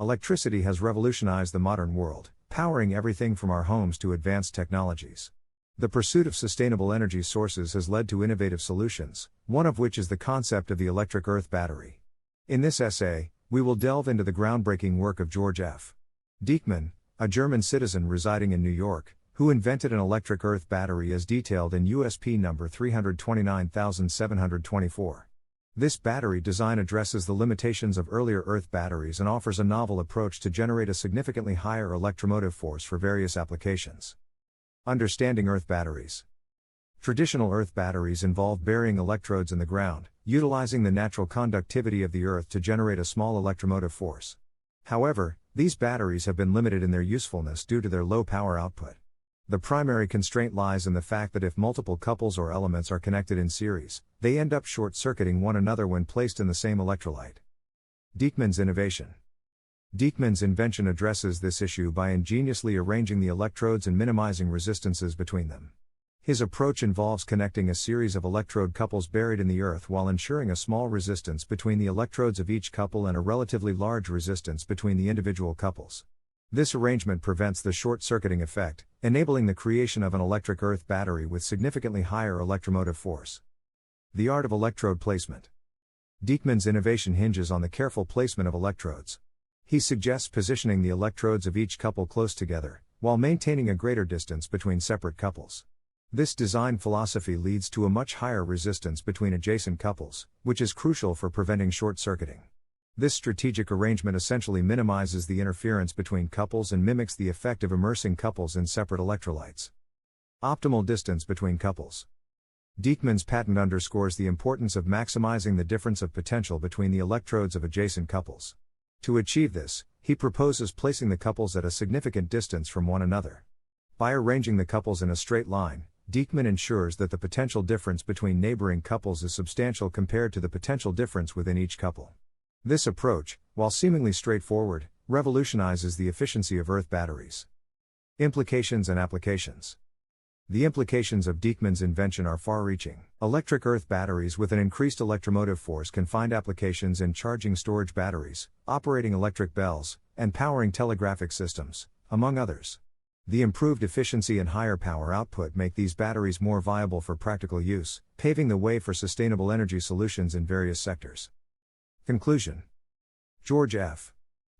Electricity has revolutionized the modern world, powering everything from our homes to advanced technologies. The pursuit of sustainable energy sources has led to innovative solutions, one of which is the concept of the electric earth battery. In this essay, we will delve into the groundbreaking work of George F. DIEGKMANN, a German citizen residing in New York, who invented an electric earth battery as detailed in USP number 329724. This battery design addresses the limitations of earlier earth batteries and offers a novel approach to generate a significantly higher electromotive force for various applications. Understanding earth batteries. Traditional earth batteries involve burying electrodes in the ground, utilizing the natural conductivity of the earth to generate a small electromotive force. However, these batteries have been limited in their usefulness due to their low power output. The primary constraint lies in the fact that if multiple couples or elements are connected in series, they end up short-circuiting one another when placed in the same electrolyte. DIEGKMANN's innovation. DIEGKMANN's invention addresses this issue by ingeniously arranging the electrodes and minimizing resistances between them. His approach involves connecting a series of electrode couples buried in the earth while ensuring a small resistance between the electrodes of each couple and a relatively large resistance between the individual couples. This arrangement prevents the short-circuiting effect, enabling the creation of an electric earth battery with significantly higher electromotive force. The art of electrode placement. DIEGKMANN's innovation hinges on the careful placement of electrodes. He suggests positioning the electrodes of each couple close together, while maintaining a greater distance between separate couples. This design philosophy leads to a much higher resistance between adjacent couples, which is crucial for preventing short-circuiting. This strategic arrangement essentially minimizes the interference between couples and mimics the effect of immersing couples in separate electrolytes. Optimal distance between couples. DIEGKMANN's patent underscores the importance of maximizing the difference of potential between the electrodes of adjacent couples. To achieve this, he proposes placing the couples at a significant distance from one another. By arranging the couples in a straight line, DIEGKMANN ensures that the potential difference between neighboring couples is substantial compared to the potential difference within each couple. This approach, while seemingly straightforward, revolutionizes the efficiency of earth batteries. Implications and applications. The implications of DIEGKMANN's invention are far-reaching. Electric earth batteries with an increased electromotive force can find applications in charging storage batteries, operating electric bells, and powering telegraphic systems, among others. The improved efficiency and higher power output make these batteries more viable for practical use, paving the way for sustainable energy solutions in various sectors. Conclusion. George F.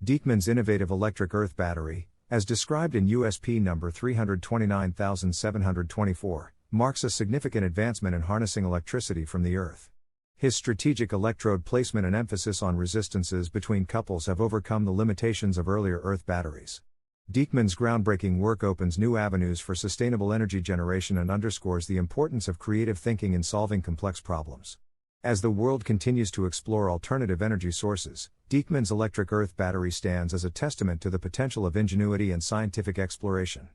DIEGKMANN's innovative electric earth battery, as described in USP number 329724, marks a significant advancement in harnessing electricity from the earth. His strategic electrode placement and emphasis on resistances between couples have overcome the limitations of earlier earth batteries. DIEGKMANN's groundbreaking work opens new avenues for sustainable energy generation and underscores the importance of creative thinking in solving complex problems. As the world continues to explore alternative energy sources, DIEGKMANN's electric earth battery stands as a testament to the potential of ingenuity and scientific exploration.